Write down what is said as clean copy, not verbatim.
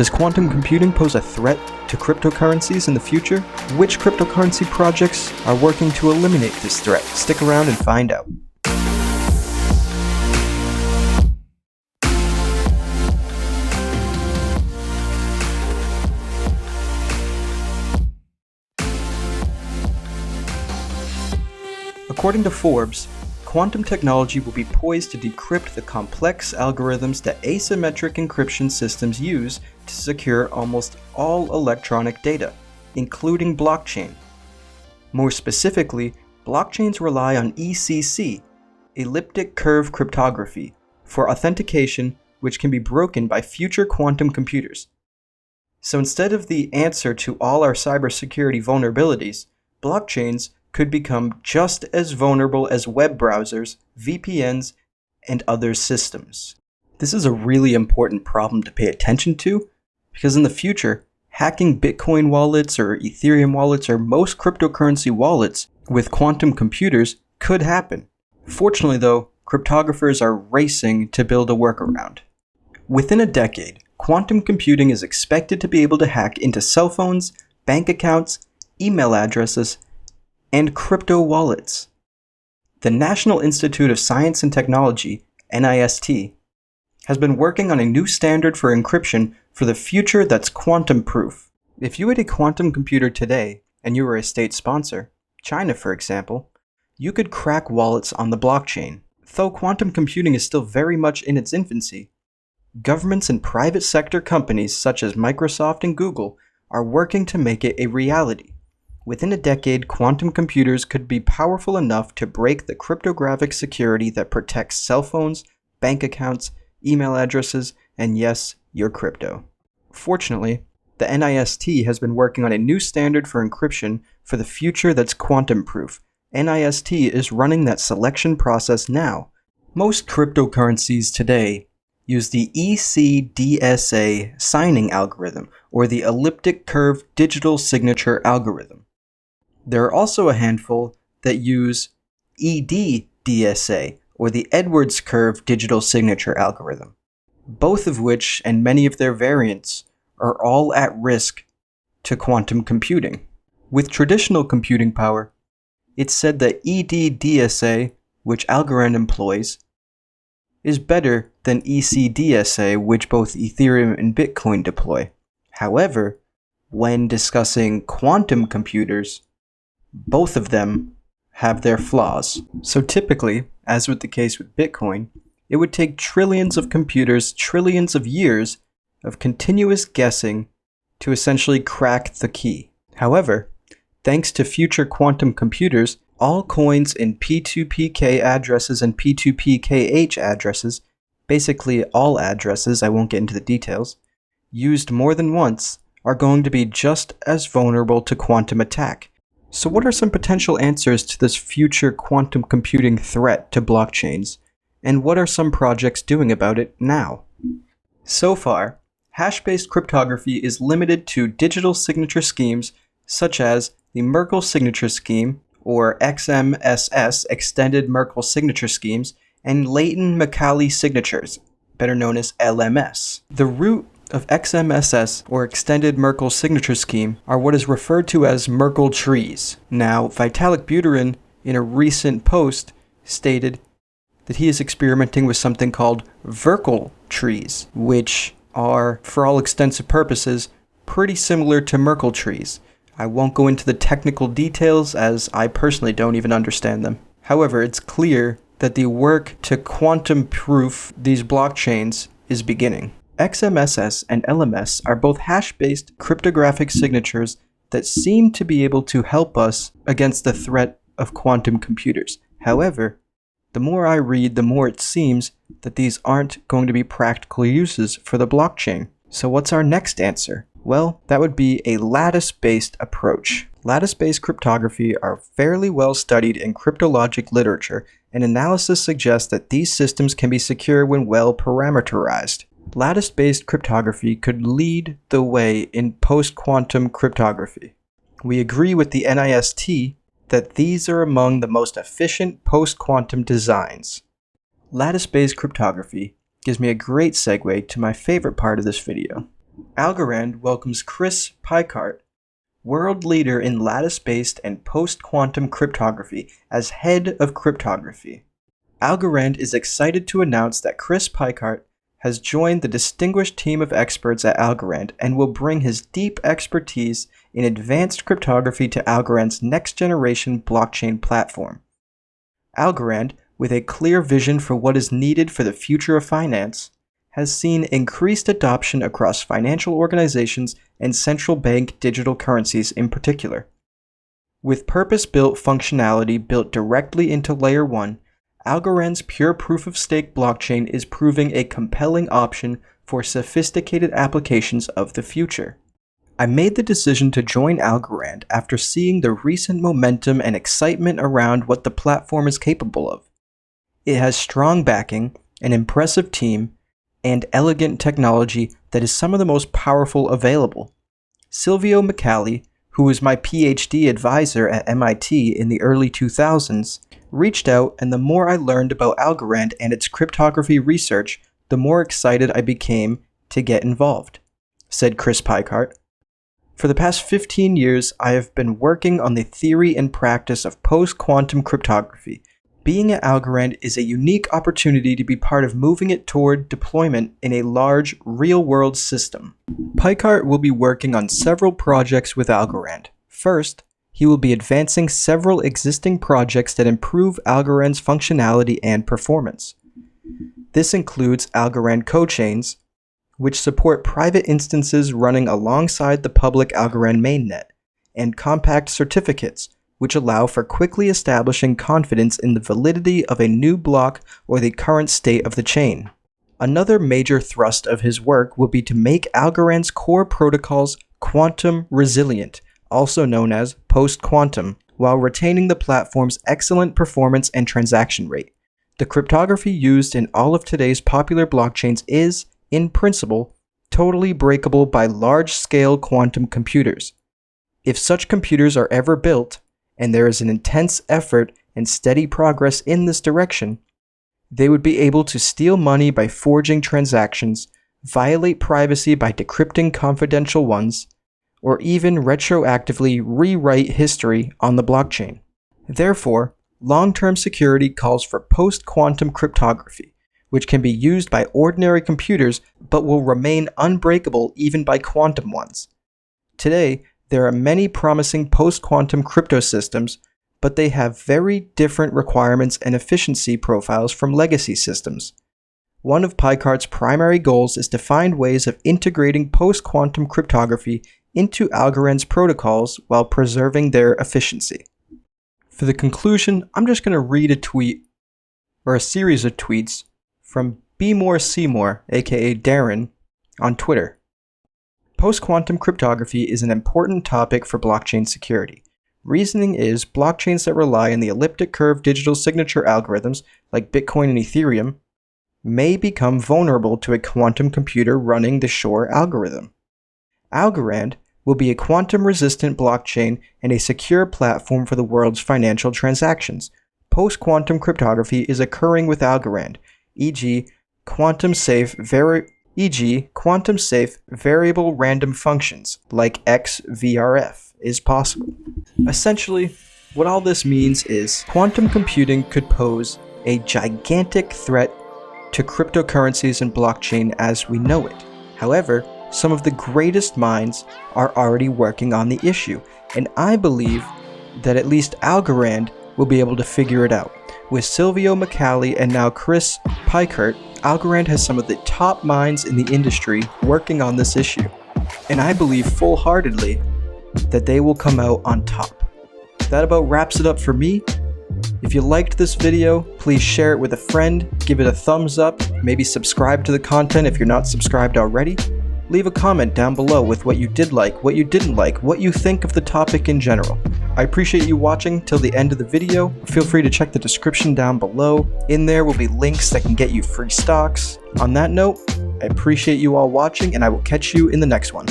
Does quantum computing pose a threat to cryptocurrencies in the future? Which cryptocurrency projects are working to eliminate this threat? Stick around and find out. According to Forbes, quantum technology will be poised to decrypt the complex algorithms that asymmetric encryption systems use to secure almost all electronic data, including blockchain. More specifically, blockchains rely on ECC, elliptic curve cryptography, for authentication, which can be broken by future quantum computers. So instead of the answer to all our cybersecurity vulnerabilities, blockchains could become just as vulnerable as web browsers, VPNs, and other systems. This is a really important problem to pay attention to, because in the future, hacking Bitcoin wallets or Ethereum wallets or most cryptocurrency wallets with quantum computers could happen. Fortunately though, cryptographers are racing to build a workaround. Within a decade, quantum computing is expected to be able to hack into cell phones, bank accounts, email addresses, and crypto wallets. The National Institute of Science and Technology, NIST, has been working on a new standard for encryption for the future that's quantum proof. If you had a quantum computer today and you were a state sponsor, China for example, you could crack wallets on the blockchain. Though quantum computing is still very much in its infancy, governments and private sector companies such as Microsoft and Google are working to make it a reality. Within a decade, quantum computers could be powerful enough to break the cryptographic security that protects cell phones, bank accounts, email addresses, and yes, your crypto. Fortunately, the NIST has been working on a new standard for encryption for the future that's quantum proof. NIST is running that selection process now. Most cryptocurrencies today use the ECDSA signing algorithm, or the elliptic curve digital signature algorithm. There are also a handful that use EDDSA, or the Edwards curve digital signature algorithm, both of which, and many of their variants, are all at risk to quantum computing. With traditional computing power, it's said that EDDSA, which Algorand employs, is better than ECDSA, which both Ethereum and Bitcoin deploy. However, when discussing quantum computers, both of them have their flaws. So typically, as with the case with Bitcoin, it would take trillions of computers, trillions of years of continuous guessing to essentially crack the key. However, thanks to future quantum computers, all coins in P2PK addresses and P2PKH addresses, basically all addresses, I won't get into the details, used more than once, are going to be just as vulnerable to quantum attack. So what are some potential answers to this future quantum computing threat to blockchains, and what are some projects doing about it now? So far, hash-based cryptography is limited to digital signature schemes such as the Merkle signature scheme, or XMSS, Extended Merkle Signature Schemes, and Leighton-McCauley signatures, better known as LMS. The root of XMSS, or Extended Merkle Signature Scheme, are what is referred to as Merkle trees. Now, Vitalik Buterin, in a recent post, stated that he is experimenting with something called Verkle trees, which are, for all extensive purposes, pretty similar to Merkle trees. I won't go into the technical details as I personally don't even understand them. However, it's clear that the work to quantum proof these blockchains is beginning. XMSS and LMS are both hash-based cryptographic signatures that seem to be able to help us against the threat of quantum computers. However, the more I read, the more it seems that these aren't going to be practical uses for the blockchain. So what's our next answer? Well, that would be a lattice-based approach. Lattice-based cryptography are fairly well studied in cryptologic literature, and analysis suggests that these systems can be secure when well parameterized. Lattice-based cryptography could lead the way in post-quantum cryptography. We agree with the NIST that these are among the most efficient post-quantum designs. Lattice-based cryptography gives me a great segue to my favorite part of this video. Algorand welcomes Chris Picart, world leader in lattice-based and post-quantum cryptography, as head of cryptography. Algorand is excited to announce that Chris Picart has joined the distinguished team of experts at Algorand and will bring his deep expertise in advanced cryptography to Algorand's next-generation blockchain platform. Algorand, with a clear vision for what is needed for the future of finance, has seen increased adoption across financial organizations and central bank digital currencies in particular. With purpose-built functionality built directly into Layer 1, Algorand's pure proof-of-stake blockchain is proving a compelling option for sophisticated applications of the future. I made the decision to join Algorand after seeing the recent momentum and excitement around what the platform is capable of. It has strong backing, an impressive team, and elegant technology that is some of the most powerful available. Silvio Micali, who was my PhD advisor at MIT in the early 2000s, reached out, and the more I learned about Algorand and its cryptography research, the more excited I became to get involved, said Chris Picart. For the past 15 years, I have been working on the theory and practice of post-quantum cryptography. Being at Algorand is a unique opportunity to be part of moving it toward deployment in a large, real-world system. Picart will be working on several projects with Algorand. First, he will be advancing several existing projects that improve Algorand's functionality and performance. This includes Algorand cochains, which support private instances running alongside the public Algorand mainnet, and compact certificates, which allow for quickly establishing confidence in the validity of a new block or the current state of the chain. Another major thrust of his work will be to make Algorand's core protocols quantum resilient, also known as post-quantum, while retaining the platform's excellent performance and transaction rate. The cryptography used in all of today's popular blockchains is, in principle, totally breakable by large-scale quantum computers. If such computers are ever built, and there is an intense effort and steady progress in this direction, they would be able to steal money by forging transactions, violate privacy by decrypting confidential ones, or even retroactively rewrite history on the blockchain. Therefore, long-term security calls for post-quantum cryptography, which can be used by ordinary computers but will remain unbreakable even by quantum ones. Today, there are many promising post-quantum crypto systems, but they have very different requirements and efficiency profiles from legacy systems. One of Picart's primary goals is to find ways of integrating post-quantum cryptography into Algorand's protocols while preserving their efficiency. For the conclusion, I'm just going to read a tweet, or a series of tweets, from Be More Seymour, aka Darren, on Twitter. Post-quantum cryptography is an important topic for blockchain security. Reasoning is blockchains that rely on the elliptic curve digital signature algorithms, like Bitcoin and Ethereum, may become vulnerable to a quantum computer running the Shor algorithm. Algorand will be a quantum-resistant blockchain and a secure platform for the world's financial transactions. Post-quantum cryptography is occurring with Algorand, e.g., quantum-safe variable random functions like XVRF is possible. Essentially, what all this means is quantum computing could pose a gigantic threat to cryptocurrencies and blockchain as we know it. However, some of the greatest minds are already working on the issue, and I believe that at least Algorand will be able to figure it out. With Silvio Micali and now Chris Picart, Algorand has some of the top minds in the industry working on this issue, and I believe full-heartedly that they will come out on top. That about wraps it up for me. If you liked this video, please share it with a friend, give it a thumbs up, maybe subscribe to the content if you're not subscribed already. Leave a comment down below with what you did like, what you didn't like, what you think of the topic in general. I appreciate you watching till the end of the video. Feel free to check the description down below. In there will be links that can get you free stocks. On that note, I appreciate you all watching, and I will catch you in the next one.